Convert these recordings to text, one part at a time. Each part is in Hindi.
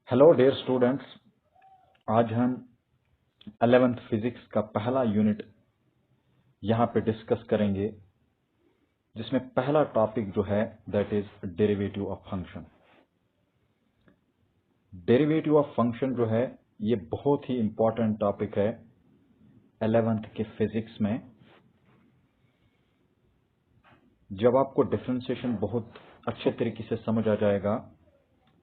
हेलो डियर स्टूडेंट्स, आज हम 11th फिजिक्स का पहला यूनिट यहाँ पे डिस्कस करेंगे, जिसमें पहला टॉपिक जो है that is derivative of function. Derivative of function जो है ये बहुत ही इंपॉर्टेंट टॉपिक है 11th के फिजिक्स में। जब आपको डिफरेंशिएशन बहुत अच्छे तरीके से समझ आ जाएगा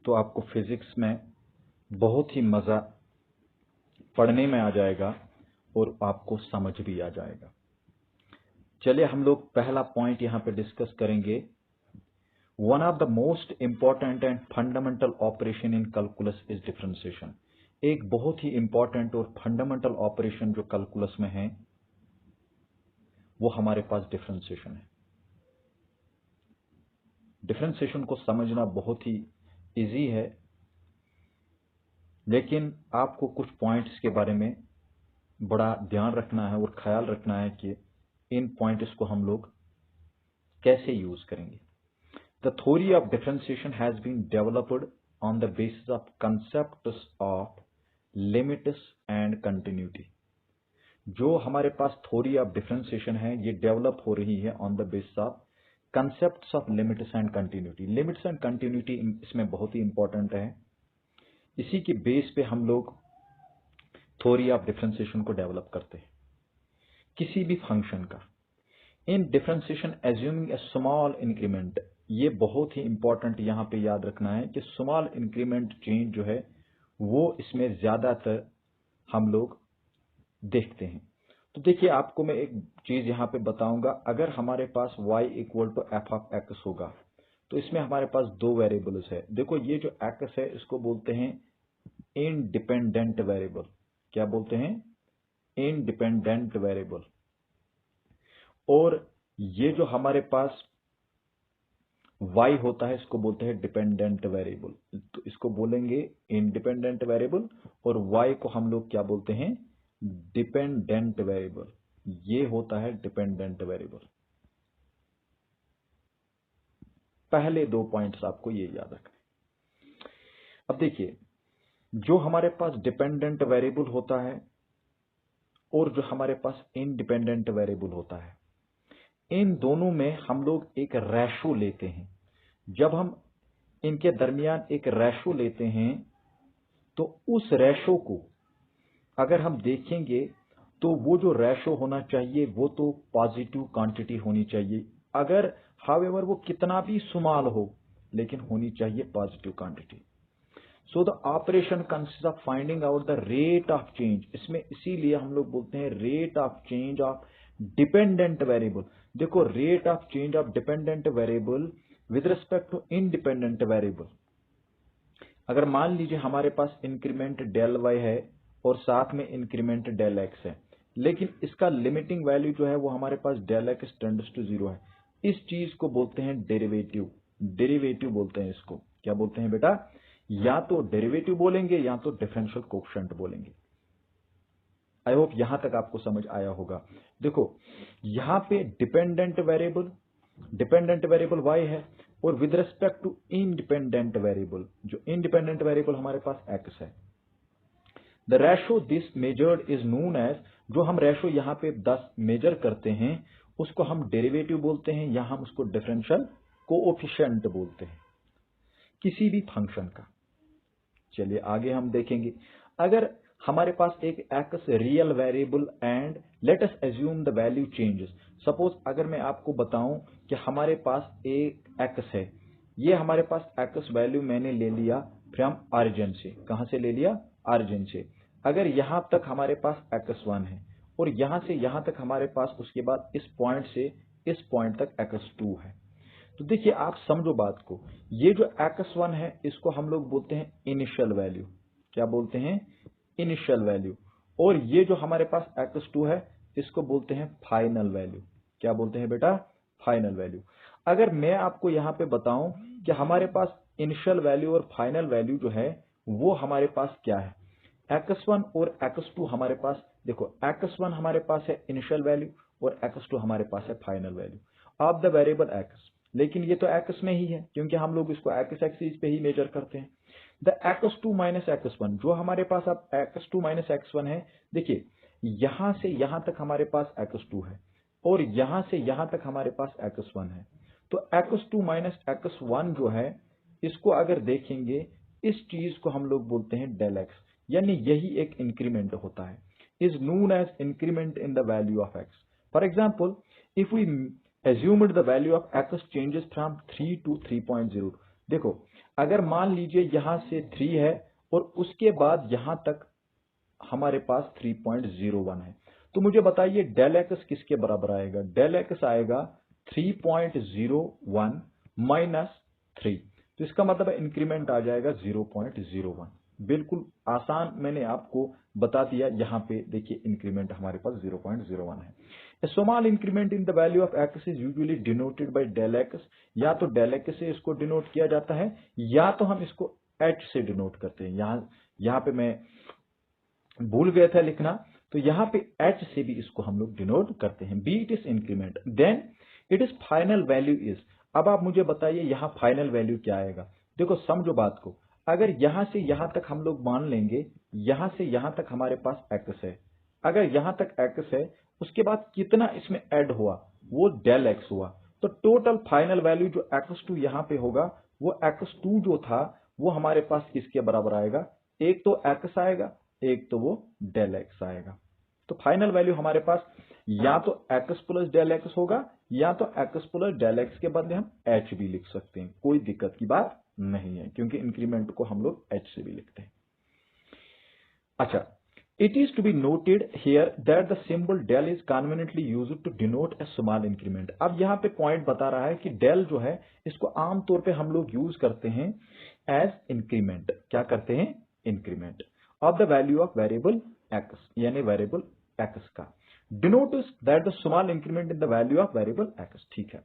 तो आपको फिजिक्स में बहुत ही मजा पढ़ने में आ जाएगा और आपको समझ भी आ जाएगा। चलिए हम लोग पहला पॉइंट यहां पे डिस्कस करेंगे। One of the most important and fundamental operation in calculus is differentiation. एक बहुत ही इंपॉर्टेंट और फंडामेंटल ऑपरेशन जो कैलकुलस में है वो हमारे पास डिफरेंशिएशन है। डिफरेंशिएशन को समझना बहुत ही इजी है, लेकिन आपको कुछ पॉइंट्स के बारे में बड़ा ध्यान रखना है और ख्याल रखना है कि इन पॉइंट्स को हम लोग कैसे यूज करेंगे। The theory of differentiation has been developed on the basis of concepts of limits and continuity. जो हमारे पास थ्योरी ऑफ डिफरेंशिएशन है ये डेवलप हो रही है on the basis of concepts of limits and continuity. Limits and continuity इसमें बहुत ही इंपॉर्टेंट है। इसी के बेस पे हम लोग थ्योरी ऑफ डिफरेंशिएशन को डेवलप करते हैं किसी भी फंक्शन का। इन डिफरेंशिएशन एज्यूमिंग ए स्मॉल इंक्रीमेंट, ये बहुत ही इंपॉर्टेंट यहां पे याद रखना है कि स्मॉल इंक्रीमेंट चेंज जो है वो इसमें ज्यादातर हम लोग देखते हैं। तो देखिए आपको मैं एक चीज यहां पे बताऊंगा। अगर हमारे पास y equal to f of x होगा तो इसमें हमारे पास दो वेरिएबल्स है। देखो ये जो एक्स है इसको बोलते हैं इंडिपेंडेंट वेरिएबल। क्या बोलते हैं? Independent variable. और ये जो हमारे पास y होता है इसको बोलते हैं डिपेंडेंट वेरिएबल। तो इसको बोलेंगे इंडिपेंडेंट वेरिएबल और y को हम लोग क्या बोलते हैं? Dependent variable. ये होता है डिपेंडेंट वेरिएबल। पहले दो पॉइंट्स आपको ये याद रखना। अब देखिए जो हमारे पास डिपेंडेंट वेरिएबल होता है और जो हमारे पास इंडिपेंडेंट वेरिएबल होता है, इन दोनों में हम लोग एक रेशो लेते हैं। जब हम इनके दरमियान एक रेशो लेते हैं तो उस रेशो को अगर हम देखेंगे तो वो जो रेशो होना चाहिए वो तो पॉजिटिव क्वांटिटी होनी चाहिए। अगर हाउएवर वो कितना भी स्मॉल हो लेकिन होनी चाहिए positive quantity. So the operation consist of finding out the rate of change. इसमें इसीलिए हम लोग बोलते हैं rate of change of dependent variable. देखो rate of change of dependent variable with respect to independent variable. अगर मान लीजिए हमारे पास इंक्रीमेंट डेल वाई है और साथ में इंक्रीमेंट डेल एक्स है, लेकिन इसका लिमिटिंग वैल्यू जो है वो हमारे पास del x tends to zero है। इस चीज को बोलते हैं डेरिवेटिव। डेरिवेटिव बोलते हैं इसको। क्या बोलते हैं बेटा? या तो डेरिवेटिव बोलेंगे या तो डिफरेंशियल कोएफिशिएंट बोलेंगे। आई होप यहां तक आपको समझ आया होगा। देखो यहां पे डिपेंडेंट वेरिएबल y है और with respect to independent variable, जो इंडिपेंडेंट वेरिएबल हमारे पास x है, the ratio this measured is known as, जो हम रेशो यहां पे 10 मेजर करते हैं उसको हम डेरिवेटिव बोलते हैं या हम उसको डिफरेंशियल कोएफिशिएंट बोलते हैं किसी भी फंक्शन का। चलिए आगे हम देखेंगे। अगर हमारे पास एक x real variable and let us assume the value changes. Suppose अगर मैं आपको बताऊं कि हमारे पास एक एक्स है, ये हमारे पास एक्स वैल्यू मैंने ले लिया फ्रॉम ऑरिजिन से। कहां से ले लिया? ऑरिजिन से। अगर यहां तक हमारे पास x1 है और यहां से यहां तक हमारे पास उसके बाद इस पॉइंट से इस पॉइंट तक x2 है। तो देखिए आप समझो बात को, ये जो x1 है इसको हम लोग बोलते हैं इनिशियल वैल्यू। क्या बोलते हैं? Initial value. और ये जो हमारे पास x2 है इसको बोलते हैं फाइनल वैल्यू। क्या बोलते हैं बेटा? Final value. अगर मैं आपको यहां पे बताऊं कि हमारे पास इनिशियल वैल्यू और फाइनल वैल्यू जो है वो हमारे पास क्या है, x1 और x2 हमारे पास, देखो x1 हमारे पास है इनिशियल वैल्यू और x2 हमारे पास है final value of the variable x। लेकिन ये तो x में ही है क्योंकि हम लोग इसको x एक्सिस पे ही मेजर करते हैं। द x2 माइनस x1, जो हमारे पास अब x2 माइनस x1 है, देखिए यहां से यहां तक हमारे पास x2 है और यहां से यहां तक हमारे पास x1 है। तो x2 माइनस x1 जो है, इसको अगर देखेंगे, इस चीज को हम लोग बोलते हैं डेल x, यानी यही एक इंक्रीमेंट होता है, is known as increment in the value of x। For example, if we assumed the value of x changes from 3 to 3.0, देखो अगर मान लीजिए यहां से 3 है और उसके बाद यहां तक हमारे पास 3.01 है, तो मुझे बताइए डेल एक्स किसके बराबर आएगा? डेल एक्स आएगा 3.01 माइनस 3, तो इसका मतलब है इंक्रीमेंट आ जाएगा 0.01। बिल्कुल आसान मैंने आपको बता दिया। यहां पे देखिए इंक्रीमेंट हमारे पास 0.01 है। A small increment in the value of x is usually denoted by del x, या तो del x से इसको डिनोट किया जाता है या तो हम इसको h से डिनोट करते हैं। यहां पे मैं भूल गया था लिखना, तो यहां पे h से भी इसको हम लोग डिनोट करते हैं। Be it is increment, then it is final value is. अब आप मुझे बताइए यहां फाइनल वैल्यू क्या आएगा? देखो समझो बात को, अगर यहां से यहां तक हम लोग मान लेंगे, यहां से यहां तक हमारे पास x है, अगर यहां तक x है, उसके बाद कितना इसमें ऐड हुआ, वो डेल x हुआ। तो टोटल फाइनल वैल्यू जो x2 यहां पे होगा, वो x2 जो था वो हमारे पास किसके बराबर आएगा? एक तो x आएगा, एक तो वो डेल x आएगा। तो फाइनल वैल्यू हमारे पास या तो x प्लस डेल x होगा या तो x प्लस डेल x के बदले हम h भी लिख सकते हैं, कोई दिक्कत की बात नहीं है, क्योंकि इंक्रीमेंट को हम लोग h से भी लिखते हैं। अच्छा, it is to be noted here that the symbol del is conveniently used to denote a small increment। अब यहाँ पे पॉइंट बता रहा है कि del जो है इसको आमतौर पे हम लोग यूज करते हैं एज इंक्रीमेंट। क्या करते हैं? Increment of the value of variable x, यानी वेरिएबल x का। Denotes that the small increment in the value of variable x। ठीक है,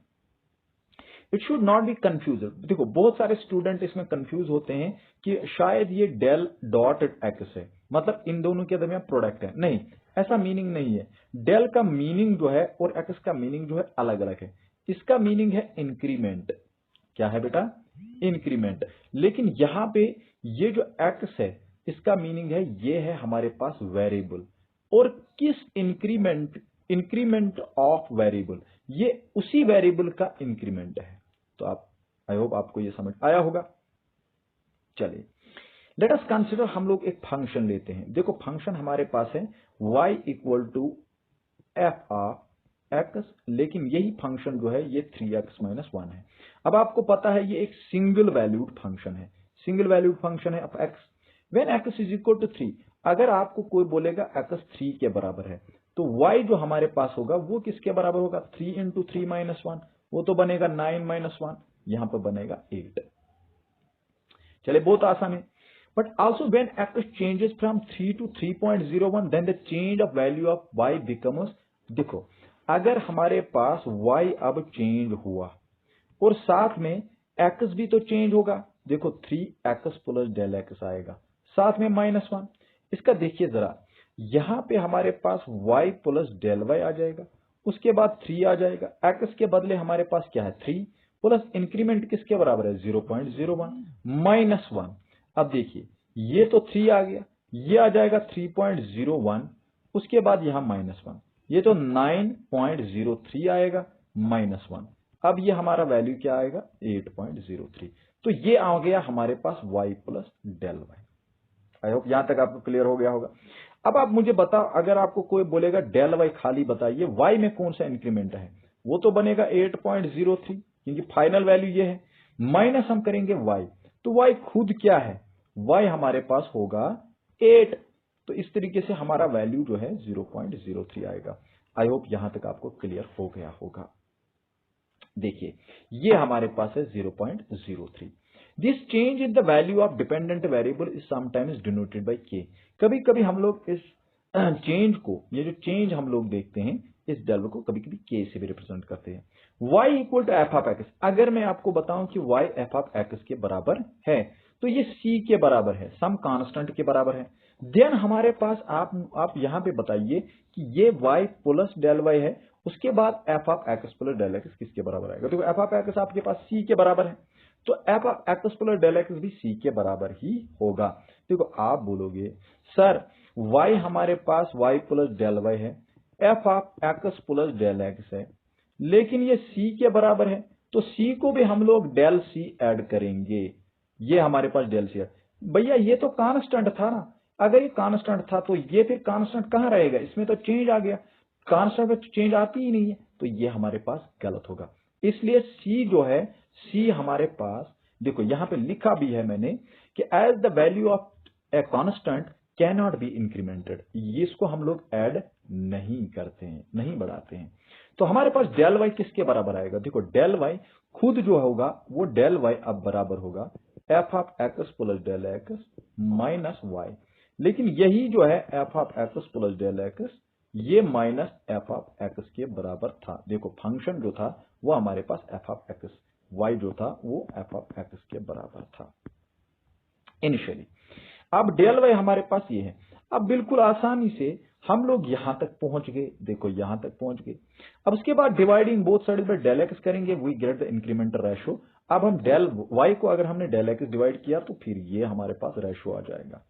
it should not be confuse. देखो बहुत सारे स्टूडेंट इसमें कंफ्यूज होते हैं कि शायद ये डेल डॉट एक्स है, मतलब इन दोनों के दरमियान प्रोडक्ट है। नहीं, ऐसा मीनिंग नहीं है। डेल का मीनिंग जो है और एक्स का मीनिंग जो है अलग अलग है। इसका मीनिंग है इंक्रीमेंट। क्या है बेटा? इंक्रीमेंट। लेकिन यहां पे ये जो एक्स है इसका मीनिंग है ये है हमारे पास वेरिएबल। और किस इंक्रीमेंट ऑफ वेरिएबल, ये उसी वेरिएबल का इंक्रीमेंट है। तो आप, आई होप आपको ये समझ आया होगा। चलिए लेट अस कंसीडर, हम लोग एक फंक्शन लेते हैं। देखो फंक्शन हमारे पास है y equal to f of x, लेकिन यही फंक्शन जो है ये 3x माइनस 1 है। अब आपको पता है ये एक सिंगल वैल्यूड फंक्शन है, सिंगल वैल्यूड फंक्शन है of x when x is equal to 3। अगर आपको कोई बोलेगा x 3 के बराबर है, तो y जो हमारे पास होगा वो किसके बराबर होगा? 3 इंटू 3 माइनस 1, वो तो बनेगा 9 माइनस 1, यहां पर बनेगा 8। चलिए बहुत आसान है। But also when x changes from 3 to 3.01 then the change of value of y becomes. देखो अगर हमारे पास y अब चेंज हुआ और साथ में x भी तो चेंज होगा, देखो 3x प्लस डेल x आएगा, साथ में माइनस 1। इसका देखिए जरा, यहां पे हमारे पास y प्लस डेल y आ जाएगा, उसके बाद 3 आ जाएगा, x के बदले हमारे पास क्या है? 3 प्लस इंक्रीमेंट किसके बराबर है? 0.01 माइनस 1। अब देखिए ये तो 3 आ गया, ये आ जाएगा 3.01, उसके बाद यहां माइनस 1, ये तो 9.03 आएगा माइनस 1। अब ये हमारा वैल्यू क्या आएगा? 8.03। तो ये आ गया हमारे पास y plus del y। I hope यहां तक आपको क्लियर हो गया होगा। अब आप मुझे बताओ, अगर आपको कोई बोलेगा डेल y खाली बताइए y में कौन सा इंक्रीमेंट है, वो तो बनेगा 8.03, क्योंकि फाइनल वैल्यू ये है। माइनस हम करेंगे y, तो y खुद क्या है? y हमारे पास होगा 8। तो इस तरीके से हमारा वैल्यू जो है 0.03 आएगा। आई होप यहां तक आपको क्लियर हो गया होगा। देखिए ये हमारे पास है 0.03। This change in the value of dependent variable is sometimes denoted by k। कभी कभी हम लोग इस चेंज को, ये जो चेंज हम लोग देखते हैं, इस डेल को कभी कभी k से भी रिप्रेजेंट करते हैं। y equal to f of x, अगर मैं आपको बताऊं कि y एफ ऑफ एक्स के बराबर है, तो ये c के बराबर है, सम कांस्टेंट के बराबर है। देन हमारे पास आप यहां पे बताइए कि ये y प्लस डेल y है, उसके बाद f of x plus del x किसके बराबर आएगा? तो एफ ऑफ एक्स आपके पास c के बराबर है, तो f of x plus del x भी सी के बराबर ही होगा। देखो आप बोलोगे सर y हमारे पास y प्लस डेल वाई है, f of x plus del x है, लेकिन ये c के बराबर है, तो c को भी हम लोग डेल c ऐड करेंगे। ये हमारे पास डेल c है। भैया ये तो कांस्टेंट था ना, अगर ये कांस्टेंट था तो ये फिर कांस्टेंट कहां रहेगा, इसमें तो चेंज आ गया, कांस्टेंट में चेंज आती ही नहीं है, तो ये हमारे पास गलत होगा। इसलिए c जो है, c हमारे पास देखो यहां पे लिखा भी है मैंने कि as the value of a constant can not be incremented, इसको हम लोग ऐड नहीं करते हैं, नहीं बढ़ाते हैं। तो हमारे पास डेल वाई किसके बराबर आएगा, देखो डेल वाई खुद जो होगा वो डेल वाई अब बराबर होगा f of x plus del x minus y, लेकिन यही जो है f of x plus del x ये माइनस एफ ऑफ एक्स के बराबर था। देखो फंक्शन जो था वो हमारे पास एफ ऑफ एक्स, वाई जो था वो एफ ऑफ एक्स के बराबर था इनिशियली। अब डेल वाई हमारे पास ये है। अब बिल्कुल आसानी से हम लोग यहां तक पहुंच गए, देखो यहां तक पहुंच गए। अब उसके बाद dividing both side by del x करेंगे, we get the incremental ratio. अब हम डेल वाई को अगर हमने डेल एक्स डिवाइड किया तो फिर ये हमारे पास रेशो आ जाएगा।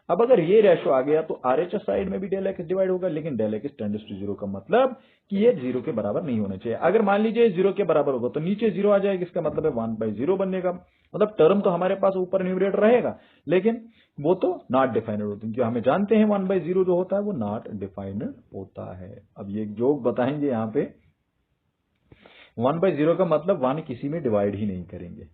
अब अगर ये रेशो आ गया तो आरएचएस साइड में भी डेल एक्स डिवाइड होगा, लेकिन del x tends to zero का मतलब कि ये जीरो के बराबर नहीं होना चाहिए। अगर मान लीजिए जीरो के बराबर होगा तो नीचे जीरो आ जाएगा, इसका मतलब है 1/0 बनेगा, मतलब टर्म तो हमारे पास ऊपर न्यूमरेटर रहेगा, लेकिन वो तो नॉट डिफाइंड होते हैं, क्योंकि हमें जानते हैं 1/0 जो होता है वो नॉट डिफाइंड होता है। अब ये जोक बताएंगे यहाँ पे 1/0 का मतलब 1 किसी में डिवाइड ही नहीं करेंगे,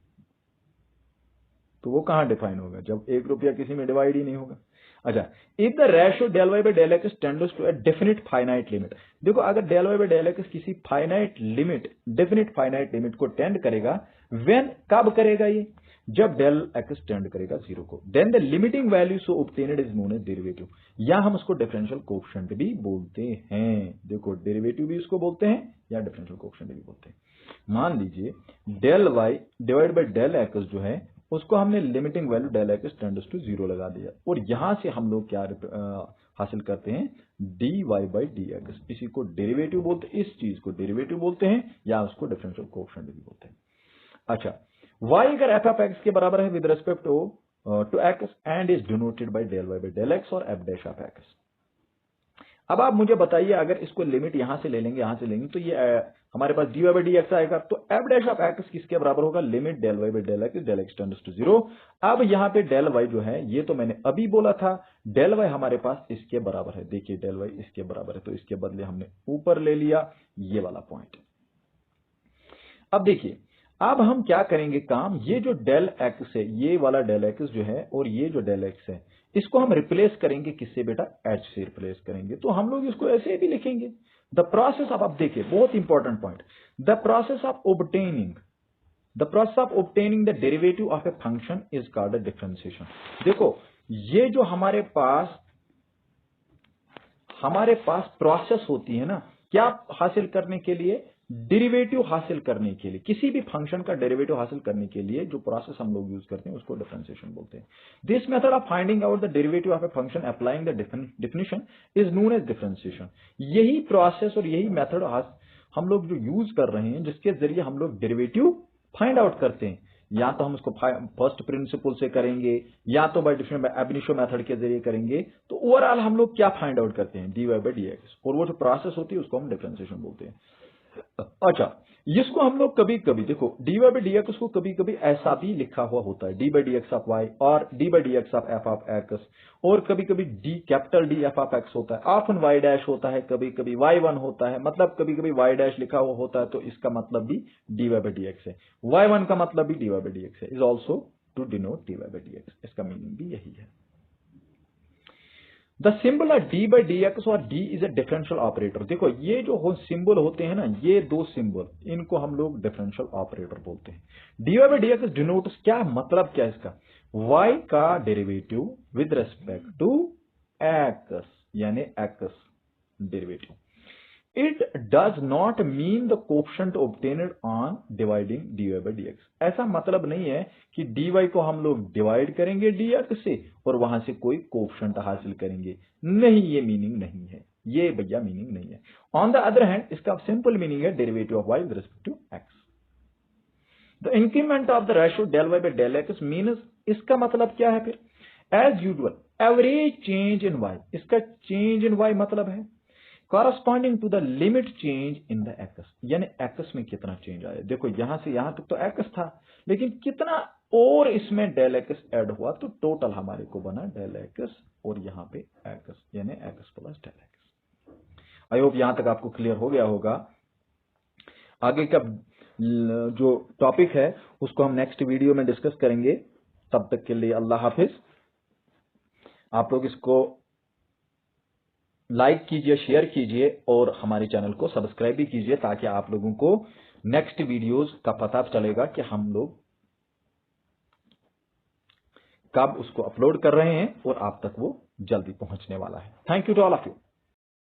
तो वो कहां डिफाइन होगा जब 1 रुपया किसी में डिवाइड ही नहीं होगा। अच्छा, if the ratio del y by del x tends to a definite finite limit, देखो अगर del y by del x किसी finite limit, definite finite limit को टेंड करेगा, व्हेन कब करेगा ये, जब डेल एक्स टेंड करेगा जीरो को, then the limiting value so obtained is known as derivative, या हम उसको डिफरेंशियल कोएफिशिएंट भी बोलते हैं। देखो डेरिवेटिव भी इसको बोलते हैं या डिफरेंशियल कोएफिशिएंट भी बोलते हैं। मान लीजिए del y divide by del x जो है उसको हमने limiting value del x tends to zero लगा दिया, और यहां से हम लोग क्या हासिल करते हैं, d y by d x, इसी को डेरिवेटिव बोलते हैं, इस चीज को डेरिवेटिव बोलते हैं या उसको डिफरेंशियल कोएफिशिएंट भी बोलते हैं। अच्छा, y अगर एफ ऑफ एक्स के बराबर है with respect to x and is denoted by del y by del x और एफ डैश ऑफ एक्स। अब आप मुझे बताइए अगर इसको लिमिट यहां से ले लेंगे, यहां से लेंगे, तो ये हमारे पास d y by d x आएगा, तो एफ डैश ऑफ एक्स किसके बराबर होगा, limit del y by del x tends to zero. अब यहां पे डेल वाई जो है ये तो मैंने अभी बोला था, डेल वाई हमारे पास इसके बराबर है, देखिए डेल वाई इसके बराबर है, तो इसके बदले हमने ऊपर ले लिया ये वाला पॉइंट। अब देखिए अब हम क्या करेंगे काम, ये जो डेल एक्स है, ये वाला डेल एक्स जो है और ये जो डेल एक्स है, इसको हम रिप्लेस करेंगे किससे बेटा, एच से रिप्लेस करेंगे। तो हम लोग इसको ऐसे भी लिखेंगे, द प्रोसेस ऑफ, अब देखिए बहुत important point, the process of obtaining the derivative of a function is called differentiation. देखो ये जो हमारे पास प्रोसेस होती है ना, क्या हासिल करने के लिए, डेरिवेटिव हासिल करने के लिए, किसी भी फंक्शन का डेरिवेटिव हासिल करने के लिए जो प्रोसेस हम लोग यूज करते हैं उसको डिफरेंशिएशन बोलते हैं। This method of finding out the derivative of a function applying the definition is known as differentiation. यही प्रोसेस और यही मेथड हम लोग जो यूज कर रहे हैं, जिसके जरिए हम लोग डेरिवेटिव फाइंड आउट करते हैं, या तो हम उसको फर्स्ट प्रिंसिपल से करेंगे या तो बाय एब इनिशियो मेथड के जरिए करेंगे। तो ओवरऑल हम लोग क्या फाइंड आउट करते हैं, d y by d x, और वो जो प्रोसेस होती है उसको हम डिफरेंशिएशन बोलते हैं। अच्छा, इसको हम लोग कभी कभी देखो d y by d x को कभी कभी ऐसा भी लिखा हुआ होता है, d by d x of y और d by d x of f of x, और कभी कभी d capital d f of x होता है, ऑफन वाई डैश होता है, कभी कभी वाई वन होता है, मतलब कभी कभी वाई डैश लिखा हुआ होता है, तो इसका मतलब भी d y by d x है। वाई वन का मतलब भी d y by d x है, is also to denote d y by d x, इसका मीनिंग भी यही है। The symbol of d by d x और d is a differential operator. देखो ये जो सिंबल होते हैं ना, ये दो सिंबल, इनको हम लोग डिफरेंशियल ऑपरेटर बोलते हैं। D y by d x denotes, क्या मतलब क्या है इसका, y का derivative with respect to x, यानी x derivative. It does not mean the coefficient obtained on dividing d y by d x. ऐसा मतलब नहीं है कि डी वाई को हम लोग डिवाइड करेंगे डी एक्स से और वहां से कोई कोएफिशिएंट हासिल करेंगे, नहीं, ये मीनिंग नहीं है, ये भैया मीनिंग नहीं है। ऑन द अदर हैंड इसका सिंपल मीनिंग है derivative of y with respect to x. The increment of the ratio del y by del x means, इसका मतलब क्या है फिर, as usual average change in y, इसका चेंज इन वाई मतलब है corresponding to the limit change in the x, यानी एक्स में कितना चेंज आया। देखो यहां से यहां तक तो एक्स था, लेकिन कितना और इसमें डेल एक्स ऐड हुआ, तो टोटल हमारे को बना डेल एक्स और यहां पे एक्स, यानी x plus del x. I hope यहां तक आपको क्लियर हो गया होगा। आगे का जो टॉपिक है उसको हम नेक्स्ट वीडियो में डिस्कस करेंगे। तब तक के लिए अल्लाह हाफिज। आप लोग इसको लाइक कीजिए, शेयर कीजिए और हमारे चैनल को सब्सक्राइब भी कीजिए, ताकि आप लोगों को नेक्स्ट वीडियोस का पता चलेगा कि हम लोग कब उसको अपलोड कर रहे हैं और आप तक वो जल्दी पहुंचने वाला है। Thank you to all of you.